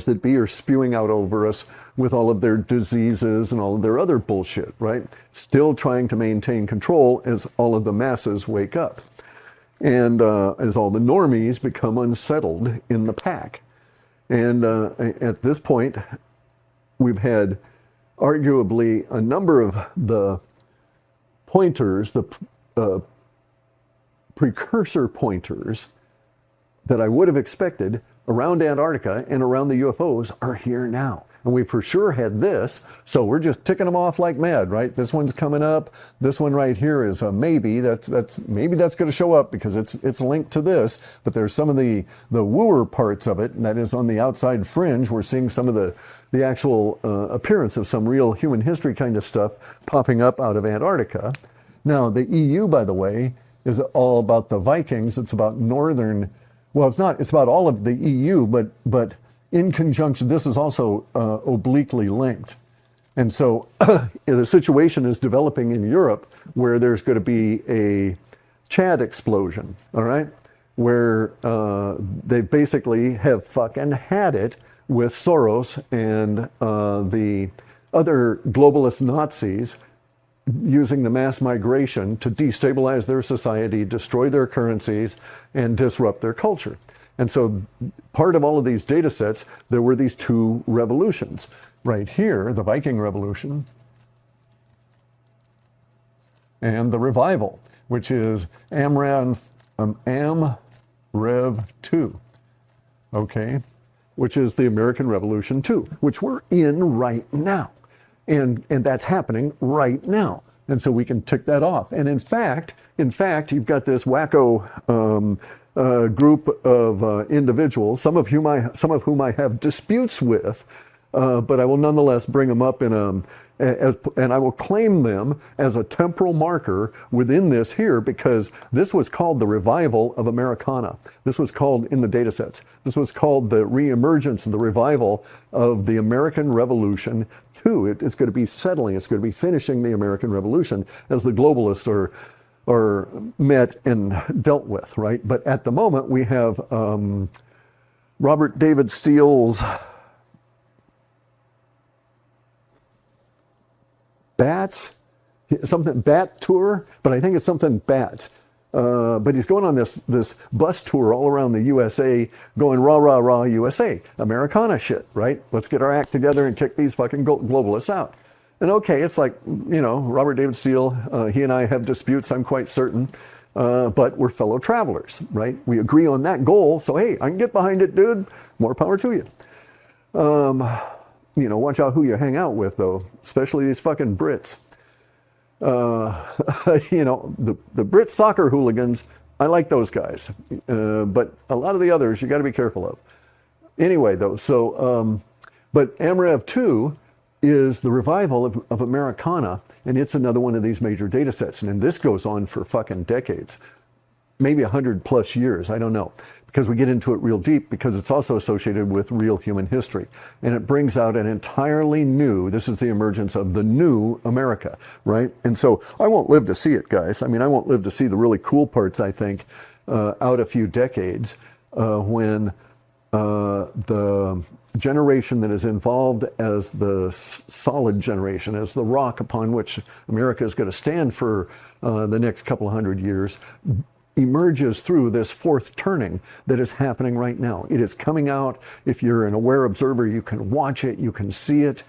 powers that be are spewing out over us with all of their diseases and all of their other bullshit, right? Still trying to maintain control as all of the masses wake up. And as all the normies become unsettled in the pack. And at this point, we've had arguably a number of the pointers, the precursor pointers that I would have expected around Antarctica and around the UFOs are here now. And we for sure had this, so we're just ticking them off like mad, right? This one's coming up. This one right here is a maybe. Maybe that's going to show up because it's linked to this. But there's some of the wooer parts of it, and that is on the outside fringe. We're seeing some of the actual appearance of some real human history kind of stuff popping up out of Antarctica. Now, the EU, by the way, is all about the Vikings. It's about northern. Well, it's not. It's about all of the EU, but in conjunction, this is also obliquely linked. And so the situation is developing in Europe where there's going to be a Chad explosion, all right? Where they basically have fucking had it with Soros and the other globalist Nazis using the mass migration to destabilize their society, destroy their currencies, and disrupt their culture. And so part of all of these data sets, there were these two revolutions. Right here, the Viking Revolution and the Revival, which is AmRev 2, okay? Which is the American Revolution 2, which we're in right now. And that's happening right now. And so we can tick that off. And in fact, you've got this wacko group of individuals, some of whom I have disputes with, but I will nonetheless bring them up and I will claim them as a temporal marker within this here, because this was called the revival of Americana. This was called, in the data sets, this was called the reemergence and the revival of the American Revolution 2. It's going to be settling, it's going to be finishing the American Revolution as the globalists are met and dealt with, right? But at the moment, we have Robert David Steele's Bats, something Bat Tour, but I think it's something Bats. But he's going on this bus tour all around the USA, going rah, rah, rah, USA, Americana shit, right? Let's get our act together and kick these fucking globalists out. And okay, it's like, you know, Robert David Steele, he and I have disputes, I'm quite certain, but we're fellow travelers, right? We agree on that goal, so hey, I can get behind it, dude. More power to you. You know, watch out who you hang out with, though, especially these fucking Brits. You know, the Brit soccer hooligans, I like those guys, but a lot of the others you got to be careful of. Anyway, though, so, but AmRev 2 is the revival of Americana, and it's another one of these major data sets. And this goes on for fucking decades, maybe 100+ years, I don't know, because we get into it real deep, because it's also associated with real human history. And it brings out an entirely new, this is the emergence of the new America, right? And so I won't live to see it, guys. I mean, I won't live to see the really cool parts, I think, out a few decades when the generation that is involved as the solid generation, as the rock upon which America is going to stand for the next couple of 100 years, emerges through this fourth turning that is happening right now. It is coming out. If you're an aware observer, you can watch it, you can see it.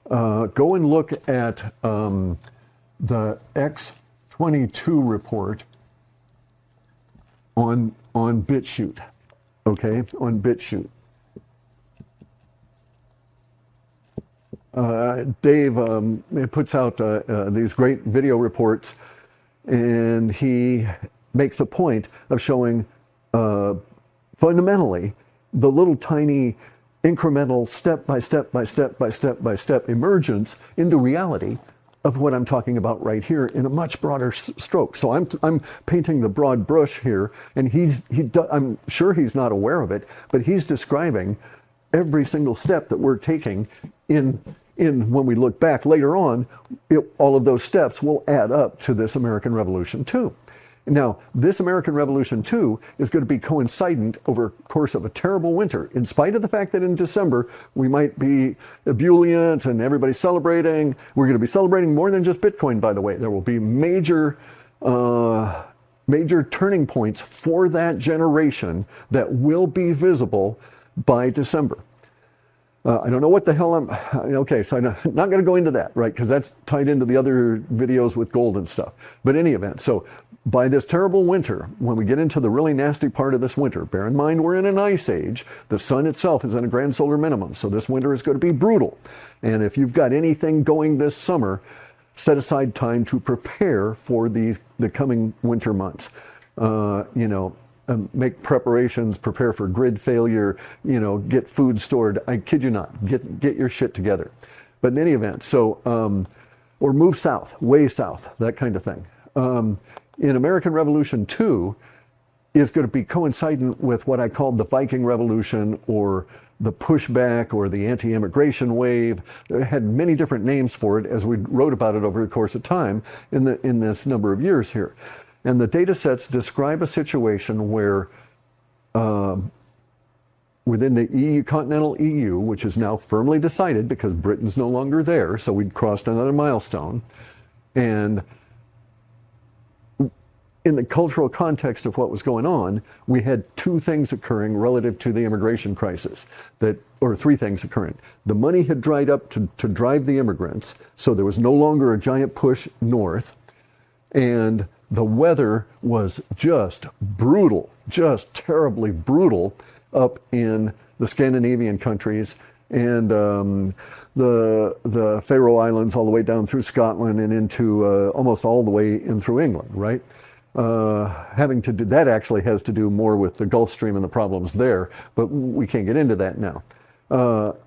Go and look at the X-22 report on BitChute, okay, on BitChute. Dave puts out these great video reports, and he makes a point of showing fundamentally the little tiny incremental step by step by step by step by step emergence into reality of what I'm talking about right here in a much broader stroke. So I'm painting the broad brush here, and I'm sure he's not aware of it, but he's describing every single step that we're taking in when we look back later on. All of those steps will add up to this American Revolution too. Now, this American Revolution too is going to be coincident over the course of a terrible winter, in spite of the fact that in December we might be ebullient and everybody's celebrating. We're going to be celebrating more than just Bitcoin, by the way. There will be major turning points for that generation that will be visible by December. I don't know what the hell okay, so I'm not going to go into that, right? Because that's tied into the other videos with gold and stuff. But in any event, so by this terrible winter, when we get into the really nasty part of this winter, bear in mind we're in an ice age. The sun itself is in a grand solar minimum, so this winter is going to be brutal. And if you've got anything going this summer, set aside time to prepare for the coming winter months. Make preparations, prepare for grid failure, get food stored. I kid you not, get your shit together. But in any event, so, or move south, way south, that kind of thing. In American Revolution 2 is going to be coincident with what I called the Viking Revolution, or the pushback, or the anti-immigration wave. It had many different names for it as we wrote about it over the course of time in this number of years here. And the data sets describe a situation where within the EU, continental EU, which is now firmly decided because Britain's no longer there, so we'd crossed another milestone, and in the cultural context of what was going on, we had two things occurring relative to the immigration crisis, or three things occurring. The money had dried up to drive the immigrants, so there was no longer a giant push north, and the weather was just brutal, just terribly brutal up in the Scandinavian countries and the Faroe Islands, all the way down through Scotland and into almost all the way in through England, right? Having to do that actually has to do more with the Gulf Stream and the problems there, but we can't get into that now.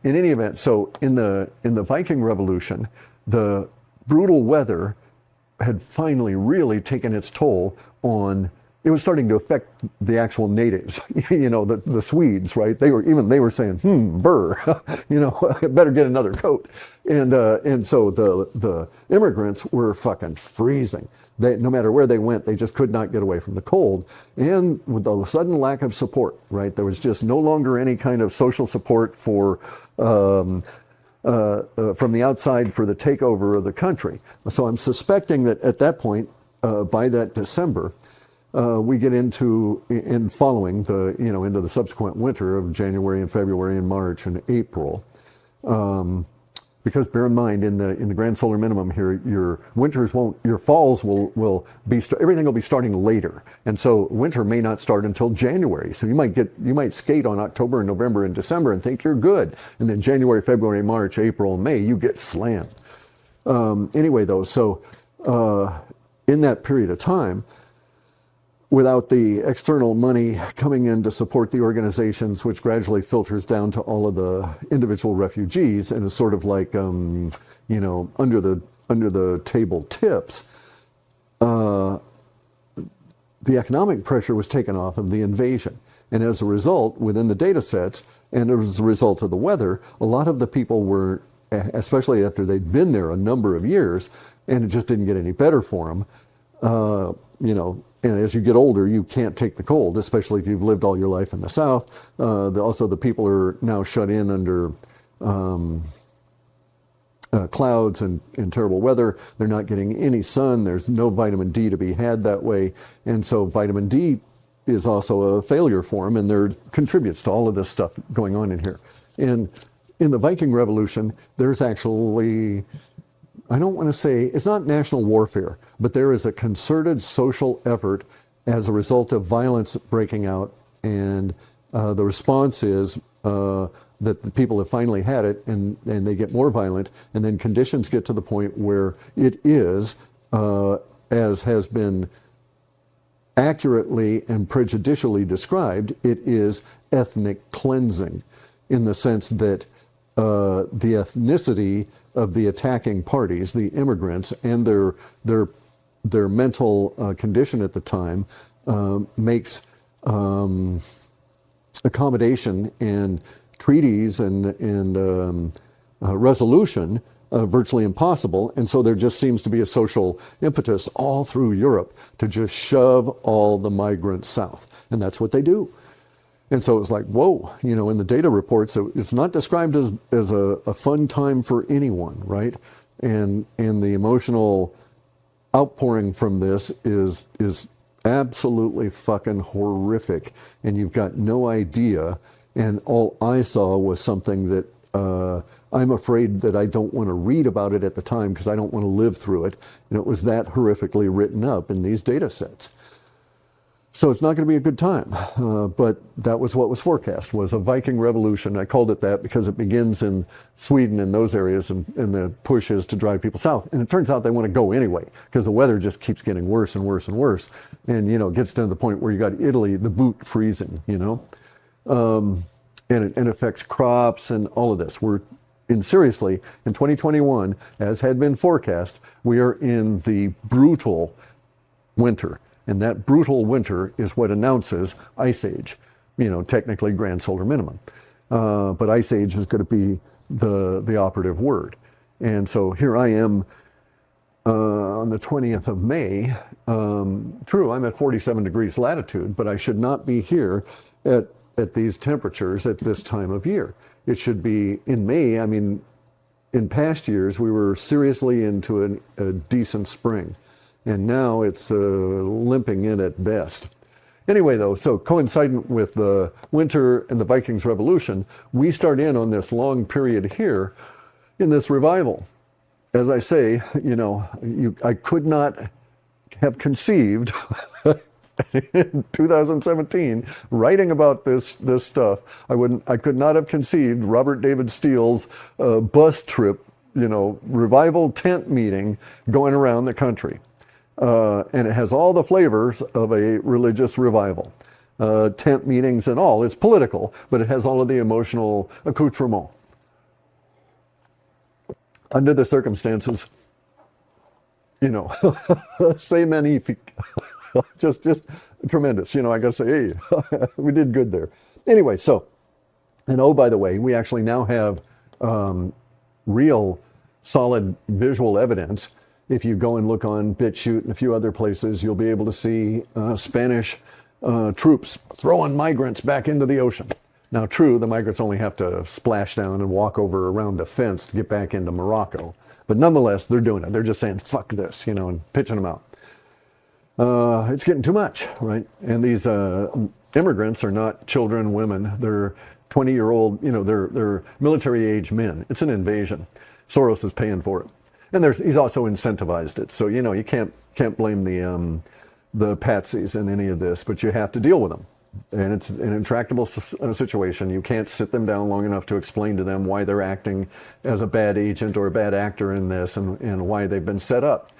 In any event, so in the Viking Revolution, the brutal weather had finally really taken its toll on. It was starting to affect the actual natives, the Swedes, right? They were saying, burr, better get another coat. And so the immigrants were fucking freezing. No matter where they went, they just could not get away from the cold. And with the sudden lack of support, right? There was just no longer any kind of social support for from the outside for the takeover of the country. So I'm suspecting that at that point, by that December, we get into, in following into the subsequent winter of January and February and March and April. Because bear in mind, in the grand solar minimum here, your falls will be, everything will be starting later. And so winter may not start until January. So you might skate on October and November and December and think you're good. And then January, February, March, April, and May, you get slammed. Anyway though, so in that period of time, without the external money coming in to support the organizations, which gradually filters down to all of the individual refugees and is sort of like, under the table tips, the economic pressure was taken off of the invasion. And as a result, within the data sets, and as a result of the weather, a lot of the people were, especially after they'd been there a number of years, and it just didn't get any better for them, and as you get older, you can't take the cold, especially if you've lived all your life in the South. Also, the people are now shut in under clouds and terrible weather. They're not getting any sun. There's no vitamin D to be had that way. And so vitamin D is also a failure for them, and there contributes to all of this stuff going on in here. And in the Viking Revolution, there's actually, I don't want to say, it's not national warfare, but there is a concerted social effort as a result of violence breaking out. And the response is that the people have finally had it, and they get more violent. And then conditions get to the point where it is, as has been accurately and prejudicially described, it is ethnic cleansing, in the sense that the ethnicity of the attacking parties, the immigrants, and their mental condition at the time makes accommodation and treaties and resolution virtually impossible. And so there just seems to be a social impetus all through Europe to just shove all the migrants south. And that's what they do. And so it's like, whoa, you know, in the data reports, it's not described as a fun time for anyone, right? And the emotional outpouring from this is absolutely fucking horrific. And you've got no idea. And all I saw was something that I'm afraid that I don't want to read about it at the time because I don't want to live through it. And it was that horrifically written up in these data sets. So it's not going to be a good time, but that was what was forecast, was a Viking revolution. I called it that because it begins in Sweden and those areas, and the push is to drive people south. And it turns out they want to go anyway because the weather just keeps getting worse and worse and worse. And, you know, it gets to the point where you got Italy, the boot freezing, you know, and it affects crops and all of this. Seriously, in 2021, as had been forecast, we are in the brutal winter. And that brutal winter is what announces Ice Age, you know, technically grand solar minimum. But Ice Age is going to be the operative word. And so here I am on the 20th of May. True, I'm at 47 degrees latitude, but I should not be here at these temperatures at this time of year. It should be in May. I mean, in past years, we were seriously into a decent spring. And now it's limping in at best. Anyway, though, so coincident with the winter and the Vikings Revolution, we start in on this long period here in this revival. As I say, you know, I could not have conceived in 2017 writing about this stuff. I could not have conceived Robert David Steele's bus trip, you know, revival tent meeting going around the country. And it has all the flavors of a religious revival, tent meetings and all. It's political, but it has all of the emotional accoutrement. Under the circumstances, you know, say magnifique, just tremendous. You know, I got to say, hey, we did good there. Anyway, so, and oh, by the way, we actually now have real solid visual evidence. If you go and look on BitChute and a few other places, you'll be able to see Spanish troops throwing migrants back into the ocean. Now, true, the migrants only have to splash down and walk over around a fence to get back into Morocco. But nonetheless, they're doing it. They're just saying, fuck this, you know, and pitching them out. It's getting too much, right? And these immigrants are not children, women. They're 20-year-old, you know, they're military-age men. It's an invasion. Soros is paying for it. And he's also incentivized it. So, you know, you can't blame the patsies in any of this, but you have to deal with them. And it's an intractable situation. You can't sit them down long enough to explain to them why they're acting as a bad agent or a bad actor in this and why they've been set up.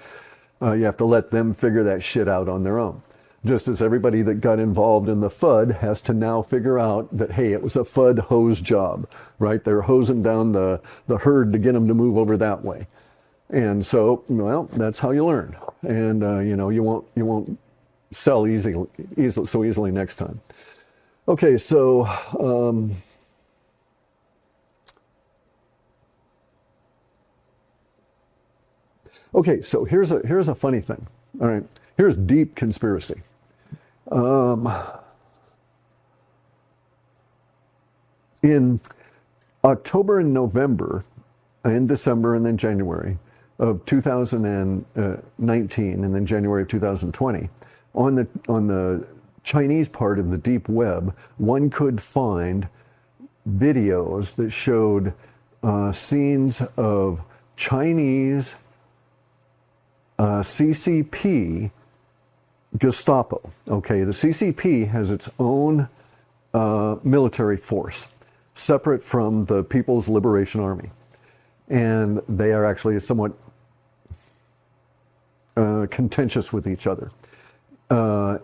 You have to let them figure that shit out on their own. Just as everybody that got involved in the FUD has to now figure out that, hey, it was a FUD hose job, right? They're hosing down the herd to get them to move over that way. And so, well, that's how you learn. And, you know, you won't sell so easily next time. Okay, so, here's a funny thing. All right, here's deep conspiracy. In October and November, in December and then January of 2019 and then January of 2020, on the Chinese part of the deep web, one could find videos that showed scenes of Chinese CCP Gestapo. Okay, the CCP has its own military force, separate from the People's Liberation Army. And they are actually somewhat contentious with each other.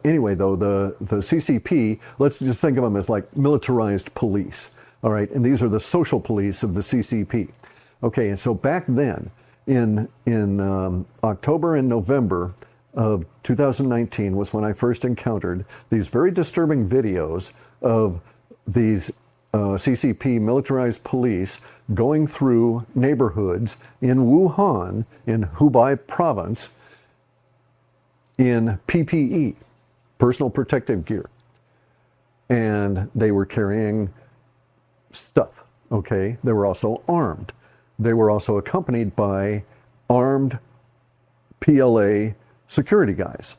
Anyway, though, the CCP, let's just think of them as like militarized police, all right? And these are the social police of the CCP. Okay, and so back then, in October and November of 2019 was when I first encountered these very disturbing videos of these CCP militarized police going through neighborhoods in Wuhan, in Hubei province, in PPE, personal protective gear. And they were carrying stuff, okay? They were also armed. They were also accompanied by armed PLA security guys,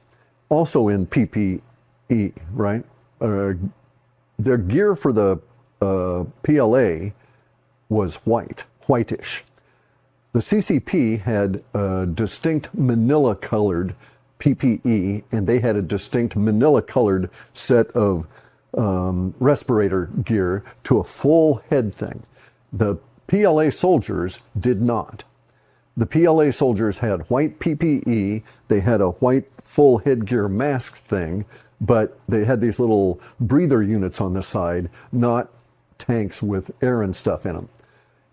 also in PPE, right? Their gear for the PLA was whitish. The CCP had a distinct manila-colored PPE, and they had a distinct manila-colored set of respirator gear to a full head thing. The PLA soldiers did not. The PLA soldiers had white PPE, they had a white full headgear mask thing, but they had these little breather units on the side, not tanks with air and stuff in them.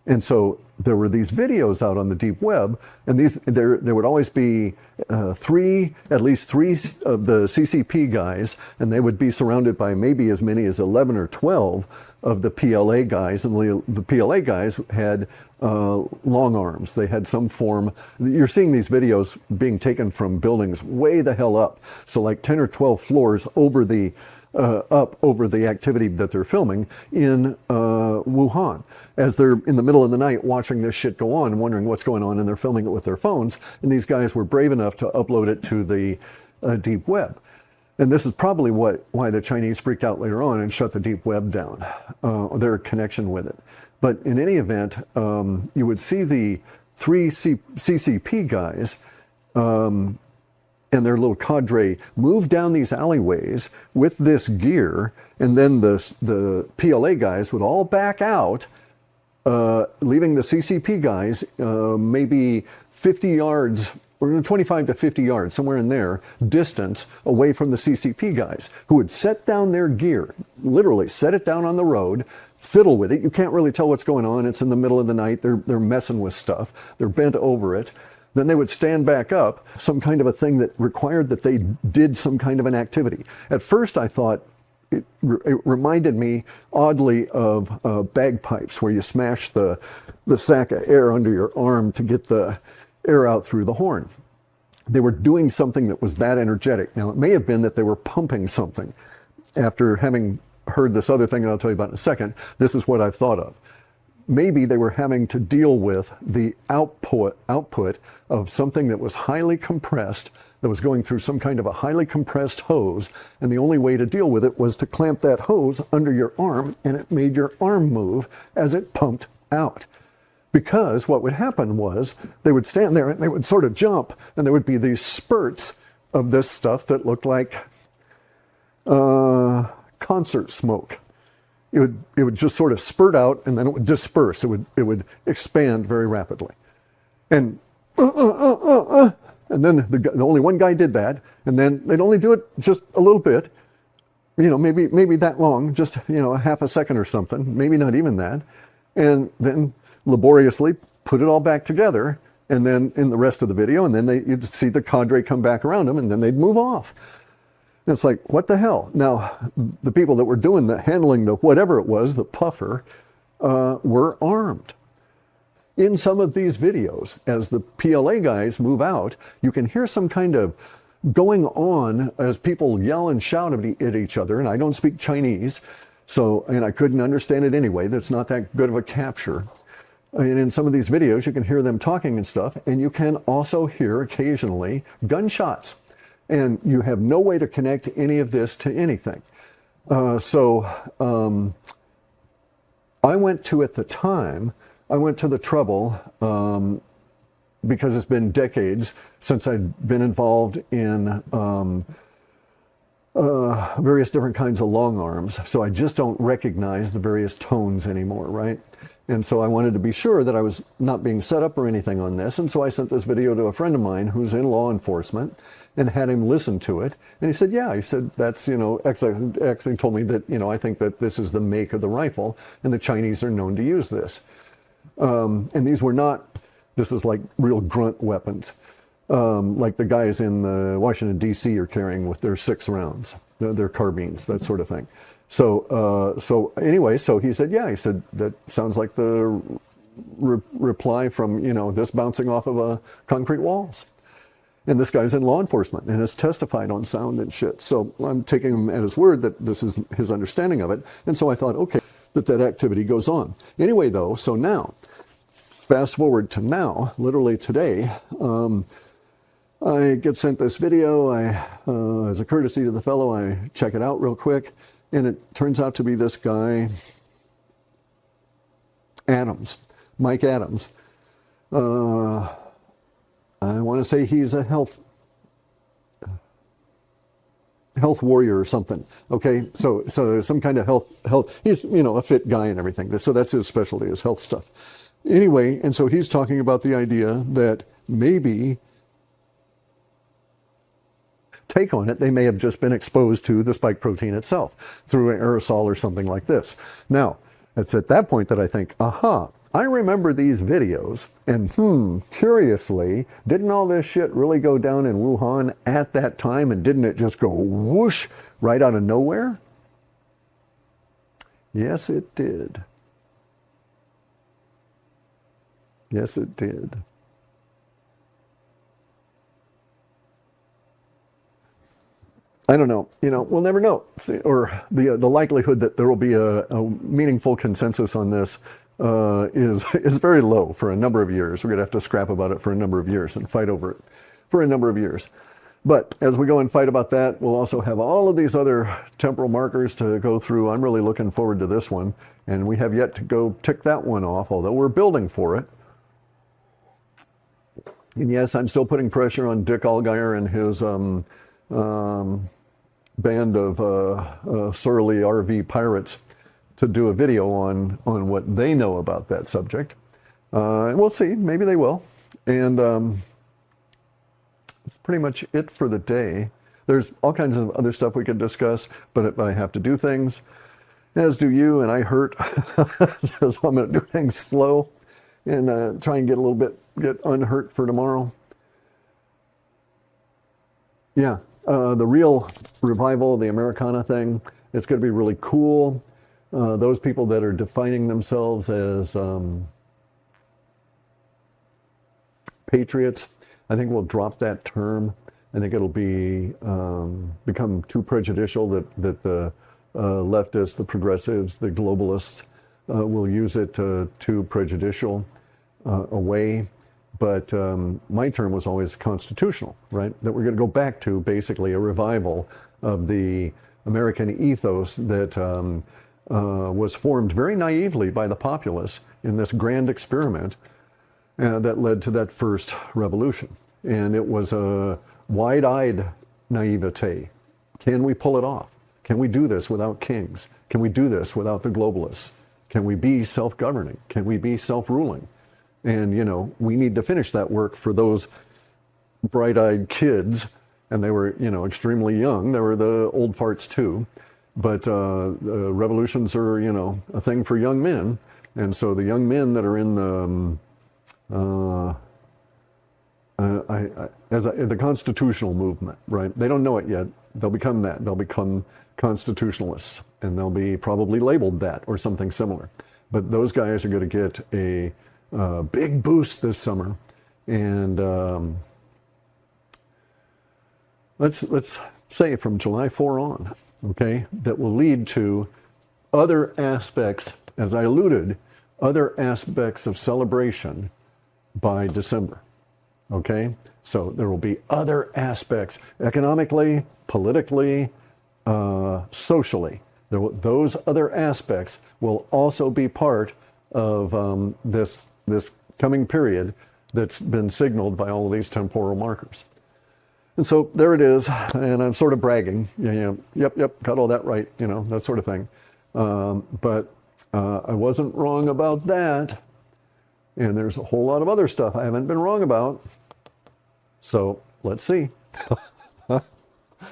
And so there were these videos out on the deep web, and there would always be at least three of the CCP guys, and they would be surrounded by maybe as many as 11 or 12 of the PLA guys, and the PLA guys had long arms. They had some form. You're seeing these videos being taken from buildings way the hell up, so like 10 or 12 floors over the up over the activity that they're filming in Wuhan, as they're in the middle of the night watching this shit go on and wondering what's going on, and they're filming it with their phones, and these guys were brave enough to upload it to the deep web. And this is probably why the Chinese freaked out later on and shut the deep web down, their connection with it. But in any event, you would see the three CCP guys and their little cadre move down these alleyways with this gear, and then the PLA guys would all back out, leaving the CCP guys maybe 50 yards, or 25 to 50 yards, somewhere in there, distance away from the CCP guys, who would set down their gear, literally set it down on the road, fiddle with it. You can't really tell what's going on. It's in the middle of the night. They're messing with stuff. They're bent over it. Then they would stand back up, some kind of a thing that required that they did some kind of an activity. At first I thought it reminded me oddly of bagpipes, where you smash the sack of air under your arm to get the air out through the horn. They were doing something that was that energetic. Now, it may have been that they were pumping something. After having heard this other thing that I'll tell you about in a second, this is what I've thought of. Maybe they were having to deal with the output of something that was highly compressed, that was going through some kind of a highly compressed hose, and the only way to deal with it was to clamp that hose under your arm, and it made your arm move as it pumped out. Because what would happen was they would stand there and they would sort of jump, and there would be these spurts of this stuff that looked like concert smoke. It would just sort of spurt out, and then it would disperse. It would expand very rapidly, and then the only one guy did that, and then they'd only do it just a little bit, maybe that long, just a half a second or something, maybe not even that, and then laboriously put it all back together, and then in the rest of the video, and then you'd see the cadre come back around them, and then they'd move off. And it's like, what the hell? Now, the people that were doing handling the whatever it was, the puffer, were armed. In some of these videos, as the PLA guys move out, you can hear some kind of going on as people yell and shout at each other, and I don't speak Chinese, and I couldn't understand it anyway. That's not that good of a capture. And in some of these videos, you can hear them talking and stuff, and you can also hear occasionally gunshots. And you have no way to connect any of this to anything. I went to the trouble, because it's been decades since I'd been involved in various different kinds of long arms. So I just don't recognize the various tones anymore, right? And so I wanted to be sure that I was not being set up or anything on this. And so I sent this video to a friend of mine who's in law enforcement and had him listen to it. And he said, yeah, he said, that's, actually told me that, I think that this is the make of the rifle, and the Chinese are known to use this. And these were not, this is like real grunt weapons, like the guys in Washington, D.C. are carrying with their 6 rounds, their carbines, that sort of thing. So anyway, so he said, yeah, he said, that sounds like the reply from, this bouncing off of concrete walls. And this guy's in law enforcement and has testified on sound and shit. So I'm taking him at his word that this is his understanding of it. And so I thought, okay, that activity goes on. Anyway, though, so now, fast forward to now, literally today, I get sent this video. As a courtesy to the fellow, I check it out real quick. And it turns out to be this guy, Adams, Mike Adams. I want to say he's a health warrior or something. Okay, so some kind of health. He's a fit guy and everything. So that's his specialty, is health stuff. Anyway, and so he's talking about the idea that maybe take on it, they may have just been exposed to the spike protein itself through an aerosol or something like this. Now, it's at that point that I think, aha, I remember these videos, and curiously, didn't all this shit really go down in Wuhan at that time, and didn't it just go whoosh right out of nowhere? Yes, it did. Yes, it did. I don't know. We'll never know. Or the likelihood that there will be a meaningful consensus on this is very low for a number of years. We're going to have to scrap about it for a number of years and fight over it for a number of years. But as we go and fight about that, we'll also have all of these other temporal markers to go through. I'm really looking forward to this one. And we have yet to go tick that one off, although we're building for it. And yes, I'm still putting pressure on Dick Allgaier and his band of surly RV pirates to do a video on what they know about that subject. And we'll see, maybe they will. And that's pretty much it for the day. There's all kinds of other stuff we could discuss, but I have to do things, as do you, and I hurt. So I'm going to do things slow and try and get unhurt for tomorrow. Yeah. The real revival, the Americana thing, it's going to be really cool. Those people that are defining themselves as patriots, I think we'll drop that term. I think it'll be become too prejudicial that the leftists, the progressives, the globalists will use it too prejudicial a way. But my term was always constitutional, right? That we're going to go back to basically a revival of the American ethos that was formed very naively by the populace in this grand experiment that led to that first revolution. And it was a wide-eyed naivete. Can we pull it off? Can we do this without kings? Can we do this without the globalists? Can we be self-governing? Can we be self-ruling? And, we need to finish that work for those bright-eyed kids. And they were, extremely young. They were the old farts too. But revolutions are, a thing for young men. And so the young men that are in the constitutional movement, right? They don't know it yet. They'll become that. They'll become constitutionalists. And they'll be probably labeled that or something similar. But those guys are going to get a big boost this summer, and let's say from July 4 on, okay, that will lead to other aspects, as I alluded, other aspects of celebration by December, okay? So there will be other aspects, economically, politically, socially. Those other aspects will also be part of this coming period that's been signaled by all of these temporal markers. And so there it is, and I'm sort of bragging, yep, got all that right, that sort of thing. But I wasn't wrong about that, and there's a whole lot of other stuff I haven't been wrong about. So let's see.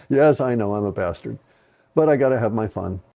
Yes, I know I'm a bastard, but I got to have my fun.